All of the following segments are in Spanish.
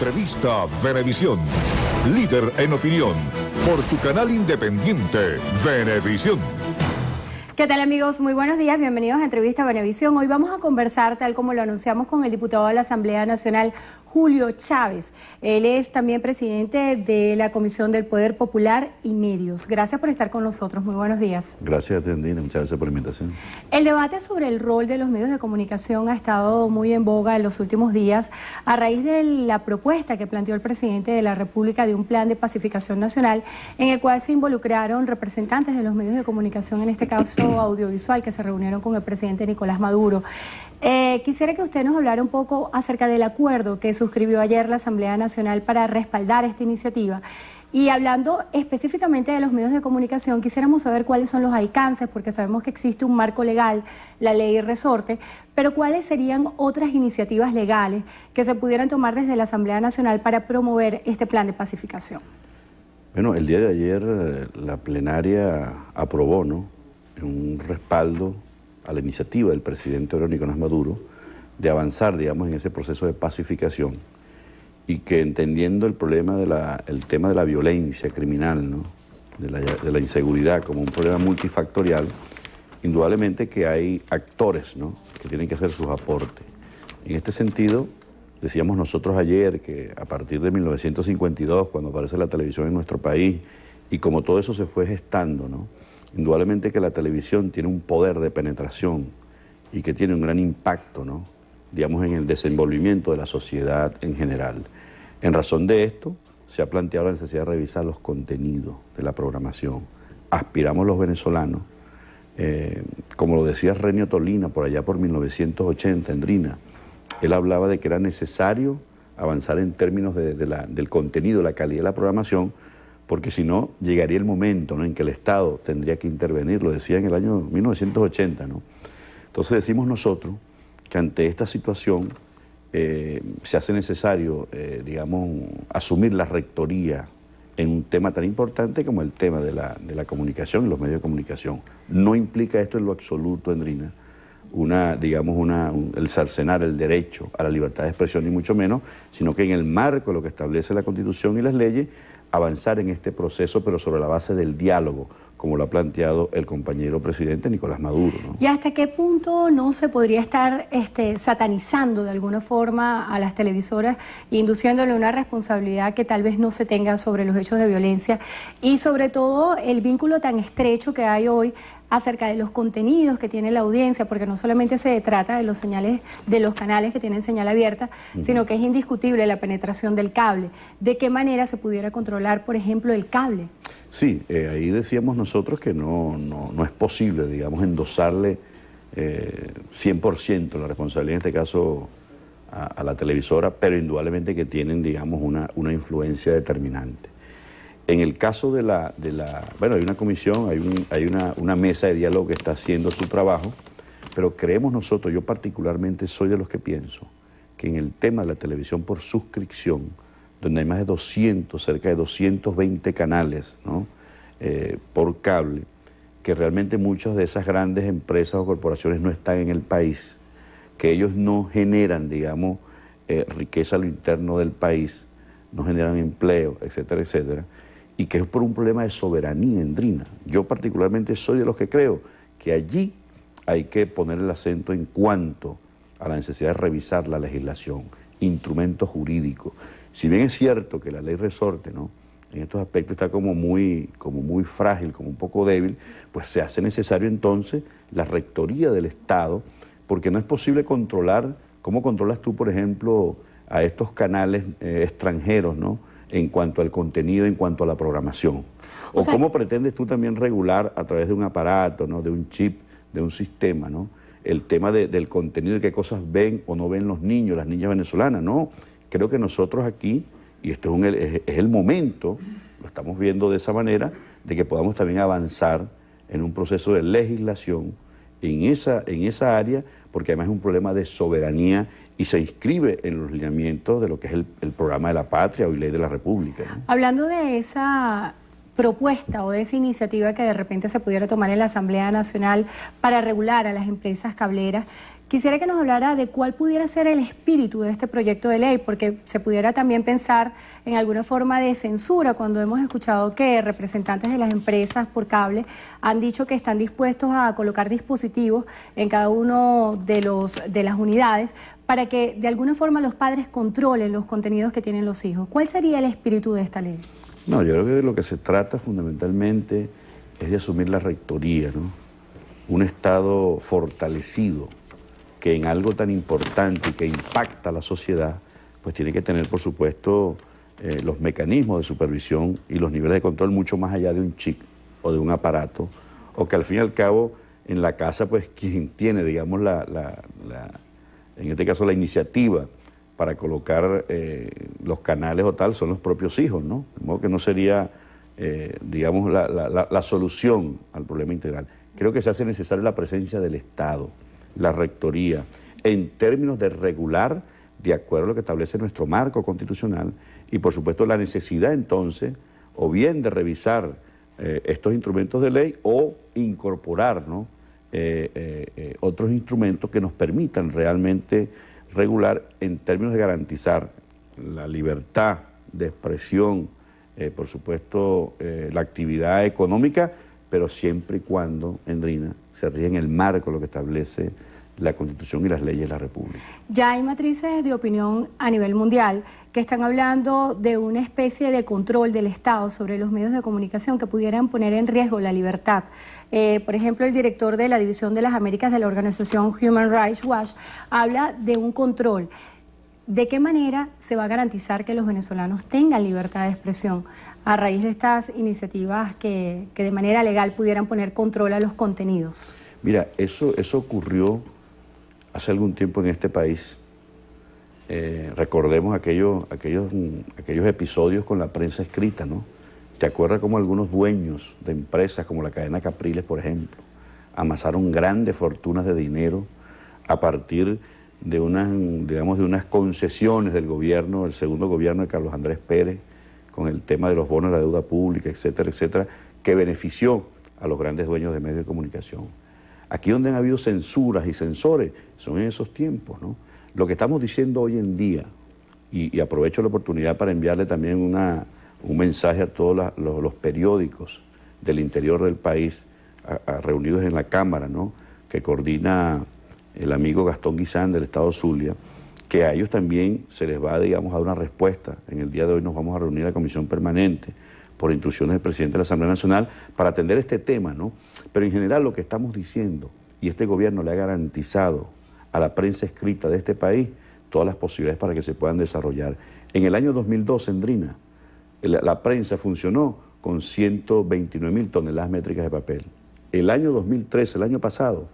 Entrevista Venevisión. Líder en opinión. Por tu canal independiente, Venevisión. ¿Qué tal, amigos? Muy buenos días, bienvenidos a Entrevista Venevisión. Hoy vamos a conversar, tal como lo anunciamos, con el diputado de la Asamblea Nacional, Julio Chávez. Él es también presidente de la Comisión del Poder Popular y Medios. Gracias por estar con nosotros, muy buenos días. Gracias a ti, Andina, muchas gracias por la invitación. El debate sobre el rol de los medios de comunicación ha estado muy en boga en los últimos días a raíz de la propuesta que planteó el presidente de la República de un plan de pacificación nacional en el cual se involucraron representantes de los medios de comunicación, en este caso audiovisual, que se reunieron con el presidente Nicolás Maduro. Quisiera que usted nos hablara un poco acerca del acuerdo que suscribió ayer la Asamblea Nacional para respaldar esta iniciativa. Y hablando específicamente de los medios de comunicación, quisiéramos saber cuáles son los alcances, porque sabemos que existe un marco legal, la ley resorte, pero cuáles serían otras iniciativas legales que se pudieran tomar desde la Asamblea Nacional para promover este plan de pacificación. Bueno, el día de ayer la plenaria aprobó, ¿no?, un respaldo a la iniciativa del presidente Nicolás Maduro de avanzar, digamos, en ese proceso de pacificación, y que entendiendo el problema el tema de la violencia criminal, ¿no?, de la inseguridad como un problema multifactorial, indudablemente que hay actores, ¿no?, que tienen que hacer sus aportes. En este sentido, decíamos nosotros ayer que a partir de 1952, cuando aparece la televisión en nuestro país, y como todo eso se fue gestando, ¿no?, indudablemente que la televisión tiene un poder de penetración y que tiene un gran impacto, ¿no?, digamos, en el desenvolvimiento de la sociedad en general. En razón de esto, se ha planteado la necesidad de revisar los contenidos de la programación. Aspiramos los venezolanos, como lo decía Renio Tolina por allá por 1980 en Drina, él hablaba de que era necesario avanzar en términos del contenido, la calidad de la programación, porque si no, llegaría el momento, ¿no?, en que el Estado tendría que intervenir, lo decía en el año 1980, ¿no? Entonces decimos nosotros que ante esta situación se hace necesario, digamos, asumir la rectoría en un tema tan importante como el tema de la comunicación y los medios de comunicación. No implica esto en lo absoluto, Andrina, el cercenar el derecho a la libertad de expresión, ni mucho menos, sino que en el marco de lo que establece la Constitución y las leyes, avanzar en este proceso, pero sobre la base del diálogo, como lo ha planteado el compañero presidente Nicolás Maduro, ¿no? ¿Y hasta qué punto no se podría estar satanizando de alguna forma a las televisoras, induciéndole una responsabilidad que tal vez no se tenga sobre los hechos de violencia, y sobre todo el vínculo tan estrecho que hay hoy acerca de los contenidos que tiene la audiencia, porque no solamente se trata de los señales de los canales que tienen señal abierta, sino que es indiscutible la penetración del cable? ¿De qué manera se pudiera controlar, por ejemplo, el cable? Sí, ahí decíamos nosotros que no es posible, digamos, endosarle 100% la responsabilidad, en este caso, a la televisora, pero indudablemente que tienen, digamos, una influencia determinante. En el caso bueno, hay una comisión, hay una mesa de diálogo que está haciendo su trabajo, pero creemos nosotros, yo particularmente soy de los que pienso, que en el tema de la televisión por suscripción, donde hay más de 200, cerca de 220 canales, ¿no?, por cable, que realmente muchas de esas grandes empresas o corporaciones no están en el país, que ellos no generan, digamos, riqueza a lo interno del país, no generan empleo, etcétera, etcétera, y que es por un problema de soberanía andina. Yo particularmente soy de los que creo que allí hay que poner el acento en cuanto a la necesidad de revisar la legislación, instrumentos jurídicos. Si bien es cierto que la ley resorte, ¿no?, en estos aspectos está como muy frágil, como un poco débil, pues se hace necesario entonces la rectoría del Estado, porque no es posible controlar. ¿Cómo controlas tú, por ejemplo, a estos canales extranjeros, ¿no?, en cuanto al contenido, en cuanto a la programación? O sea, ¿cómo pretendes tú también regular a través de un aparato, ¿no?, de un chip, de un sistema, ¿no?, el tema del contenido, de qué cosas ven o no ven los niños, las niñas venezolanas? No, creo que nosotros aquí, y esto es el momento, lo estamos viendo de esa manera, de que podamos también avanzar en un proceso de legislación en esa área, porque además es un problema de soberanía y se inscribe en los lineamientos de lo que es el programa de la patria o ley de la República, ¿no? Hablando de esa propuesta o de esa iniciativa que de repente se pudiera tomar en la Asamblea Nacional para regular a las empresas cableras, Quisiera que nos hablara de cuál pudiera ser el espíritu de este proyecto de ley, porque se pudiera también pensar en alguna forma de censura cuando hemos escuchado que representantes de las empresas por cable han dicho que están dispuestos a colocar dispositivos en cada uno de las unidades para que de alguna forma los padres controlen los contenidos que tienen los hijos. ¿Cuál sería el espíritu de esta ley? No, yo creo que de lo que se trata fundamentalmente es de asumir la rectoría, ¿no? Un Estado fortalecido que en algo tan importante y que impacta a la sociedad, pues tiene que tener, por supuesto, los mecanismos de supervisión y los niveles de control mucho más allá de un chip o de un aparato, o que al fin y al cabo en la casa, pues quien tiene, digamos, en este caso la iniciativa para colocar los canales o tal son los propios hijos, ¿no? De modo que no sería, digamos, la solución al problema integral. Creo que se hace necesaria la presencia del Estado, la rectoría, en términos de regular de acuerdo a lo que establece nuestro marco constitucional y por supuesto la necesidad entonces o bien de revisar estos instrumentos de ley o incorporar, ¿no? Otros instrumentos que nos permitan realmente regular en términos de garantizar la libertad de expresión, por supuesto la actividad económica, pero siempre y cuando, Endrina, se rija en el marco de lo que establece la Constitución y las leyes de la República. Ya hay matrices de opinión a nivel mundial que están hablando de una especie de control del Estado sobre los medios de comunicación que pudieran poner en riesgo la libertad. Por ejemplo, el director de la División de las Américas de la organización Human Rights Watch habla de un control. ¿De qué manera se va a garantizar que los venezolanos tengan libertad de expresión a raíz de estas iniciativas que de manera legal pudieran poner control a los contenidos? Mira, eso ocurrió hace algún tiempo en este país. Recordemos aquellos episodios con la prensa escrita, ¿no? ¿Te acuerdas cómo algunos dueños de empresas como la cadena Capriles, por ejemplo, amasaron grandes fortunas de dinero a partir de unas concesiones del gobierno, el segundo gobierno de Carlos Andrés Pérez, con el tema de los bonos de la deuda pública, etcétera, etcétera, que benefició a los grandes dueños de medios de comunicación? Aquí donde han habido censuras y censores son en esos tiempos, ¿no? Lo que estamos diciendo hoy en día, y aprovecho la oportunidad para enviarle también un mensaje a todos los periódicos del interior del país, reunidos en la Cámara, ¿no? Que coordina el amigo Gastón Guisán del Estado Zulia, que a ellos también se les va, digamos, a dar una respuesta. En el día de hoy nos vamos a reunir a la Comisión Permanente por instrucciones del presidente de la Asamblea Nacional para atender este tema, ¿no? Pero en general lo que estamos diciendo, y este gobierno le ha garantizado a la prensa escrita de este país todas las posibilidades para que se puedan desarrollar. En el año 2012, Endrina, la prensa funcionó con 129.000 toneladas métricas de papel. El año 2013, el año pasado,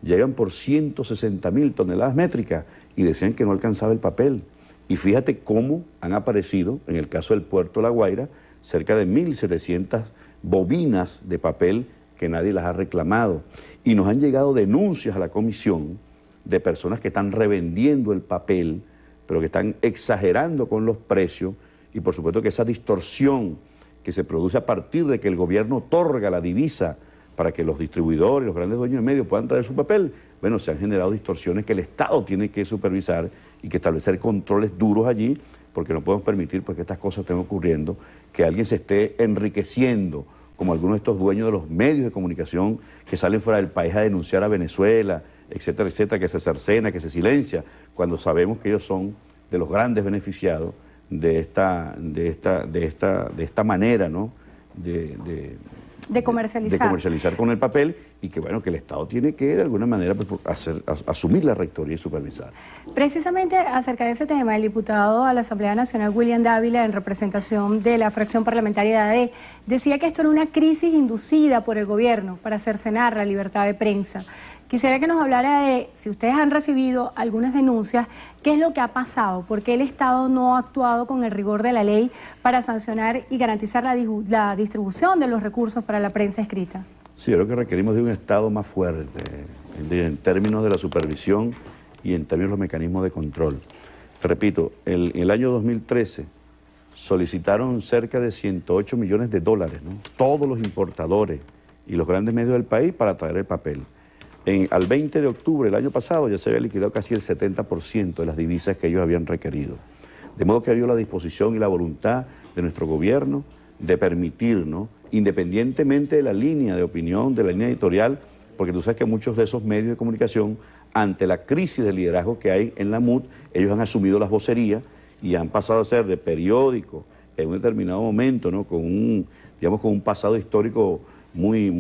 llegan por 160.000 toneladas métricas y decían que no alcanzaba el papel. Y fíjate cómo han aparecido, en el caso del puerto de La Guaira, cerca de 1.700 bobinas de papel que nadie las ha reclamado. Y nos han llegado denuncias a la comisión de personas que están revendiendo el papel, pero que están exagerando con los precios, y por supuesto que esa distorsión que se produce a partir de que el gobierno otorga la divisa para que los distribuidores, los grandes dueños de medios puedan traer su papel, bueno, se han generado distorsiones que el Estado tiene que supervisar y que establecer controles duros allí, porque no podemos permitir pues, que estas cosas estén ocurriendo, que alguien se esté enriqueciendo, como algunos de estos dueños de los medios de comunicación que salen fuera del país a denunciar a Venezuela, etcétera, etcétera, que se cercena, que se silencia, cuando sabemos que ellos son de los grandes beneficiados de esta manera, ¿no? De comercializar. De comercializar con el papel, y que bueno, que el Estado tiene que de alguna manera pues, asumir la rectoría y supervisar. Precisamente acerca de ese tema, el diputado a la Asamblea Nacional, William Dávila, en representación de la fracción parlamentaria de AD, decía que esto era una crisis inducida por el gobierno para cercenar la libertad de prensa. Quisiera que nos hablara de si ustedes han recibido algunas denuncias, qué es lo que ha pasado, por qué el Estado no ha actuado con el rigor de la ley para sancionar y garantizar la distribución de los recursos para la prensa escrita. Sí, yo creo que requerimos de un Estado más fuerte en términos de la supervisión y en términos de los mecanismos de control. Te repito, en el año 2013 solicitaron cerca de 108 millones de dólares, ¿no? Todos los importadores y los grandes medios del país para traer el papel. Al 20 de octubre del año pasado ya se había liquidado casi el 70% de las divisas que ellos habían requerido. De modo que había la disposición y la voluntad de nuestro gobierno de permitirnos, independientemente de la línea de opinión, de la línea editorial, porque tú sabes que muchos de esos medios de comunicación, ante la crisis de liderazgo que hay en la MUD, ellos han asumido las vocerías y han pasado a ser de periódico en un determinado momento, ¿no? con un pasado histórico muy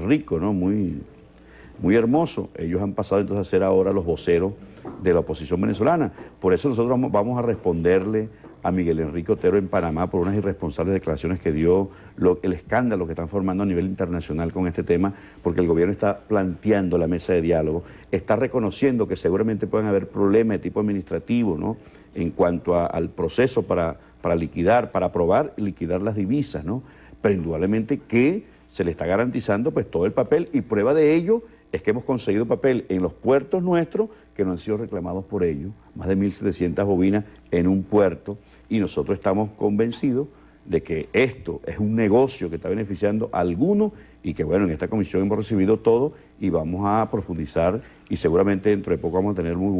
rico, ¿no? muy hermoso. Ellos han pasado entonces a ser ahora los voceros de la oposición venezolana. Por eso nosotros vamos a responderle a Miguel Enrique Otero en Panamá por unas irresponsables declaraciones que dio, el escándalo que están formando a nivel internacional con este tema, porque el gobierno está planteando la mesa de diálogo, está reconociendo que seguramente pueden haber problemas de tipo administrativo, ¿no? En cuanto al proceso para liquidar, para aprobar y liquidar las divisas, ¿no? Pero indudablemente que se le está garantizando pues todo el papel, y prueba de ello es que hemos conseguido papel en los puertos nuestros que no han sido reclamados por ellos, más de 1.700 bobinas en un puerto, y nosotros estamos convencidos de que esto es un negocio que está beneficiando a algunos, y que bueno, en esta comisión hemos recibido todo y vamos a profundizar, y seguramente dentro de poco vamos a tener muy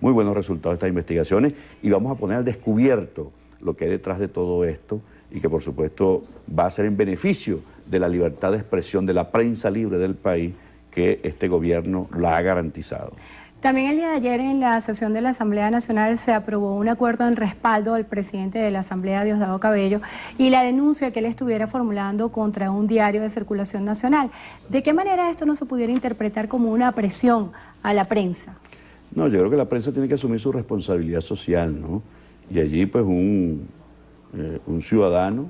buenos resultados de estas investigaciones, y vamos a poner al descubierto lo que hay detrás de todo esto, y que por supuesto va a ser en beneficio de la libertad de expresión, de la prensa libre del país, que este gobierno la ha garantizado. También el día de ayer en la sesión de la Asamblea Nacional se aprobó un acuerdo en respaldo al presidente de la Asamblea, Diosdado Cabello, y la denuncia que él estuviera formulando contra un diario de circulación nacional. ¿De qué manera esto no se pudiera interpretar como una presión a la prensa? No, yo creo que la prensa tiene que asumir su responsabilidad social, ¿no? Y allí pues un ciudadano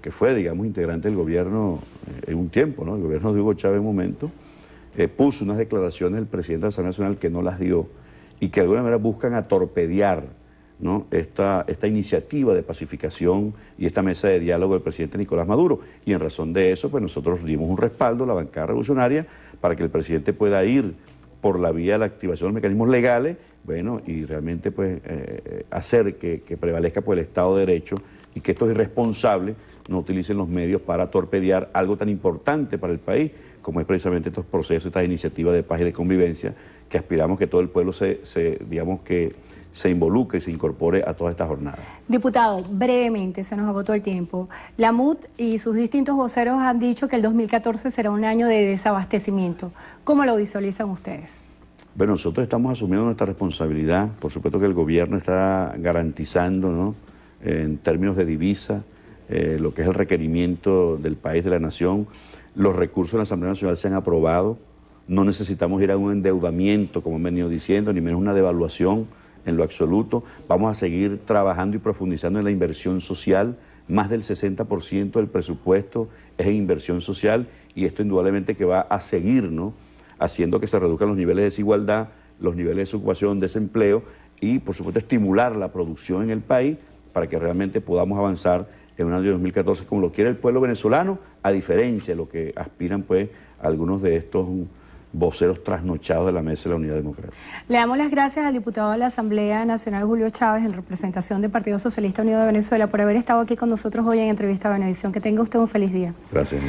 que fue, digamos, integrante del gobierno en un tiempo, ¿no? El gobierno de Hugo Chávez en un momento, puso unas declaraciones del presidente de la Asamblea Nacional que no las dio, y que de alguna manera buscan atorpedear, ¿no? esta iniciativa de pacificación y esta mesa de diálogo del presidente Nicolás Maduro. Y en razón de eso, pues nosotros dimos un respaldo a la bancada revolucionaria para que el presidente pueda ir por la vía de la activación de los mecanismos legales, bueno, y realmente pues hacer que prevalezca pues el Estado de Derecho, y que estos irresponsables no utilicen los medios para torpedear algo tan importante para el país, como es precisamente estos procesos, estas iniciativas de paz y de convivencia, que aspiramos que todo el pueblo digamos que se involucre y se incorpore a todas estas jornadas. Diputado, brevemente, se nos agotó el tiempo. La MUD y sus distintos voceros han dicho que el 2014 será un año de desabastecimiento. ¿Cómo lo visualizan ustedes? Bueno, nosotros estamos asumiendo nuestra responsabilidad. Por supuesto que el gobierno está garantizando, ¿no?, en términos de divisa, lo que es el requerimiento del país, de la nación. Los recursos de la Asamblea Nacional se han aprobado. No necesitamos ir a un endeudamiento, como han venido diciendo, ni menos una devaluación en lo absoluto. Vamos a seguir trabajando y profundizando en la inversión social. Más del 60% del presupuesto es en inversión social, y esto indudablemente que va a seguir, ¿no?, haciendo que se reduzcan los niveles de desigualdad, los niveles de desocupación, desempleo, y por supuesto estimular la producción en el país para que realmente podamos avanzar en un año 2014 como lo quiere el pueblo venezolano, a diferencia de lo que aspiran pues algunos de estos voceros trasnochados de la Mesa de la Unidad Democrática. Le damos las gracias al diputado de la Asamblea Nacional, Julio Chávez, en representación del Partido Socialista Unido de Venezuela, por haber estado aquí con nosotros hoy en Entrevista a Venevisión. Que tenga usted un feliz día. Gracias.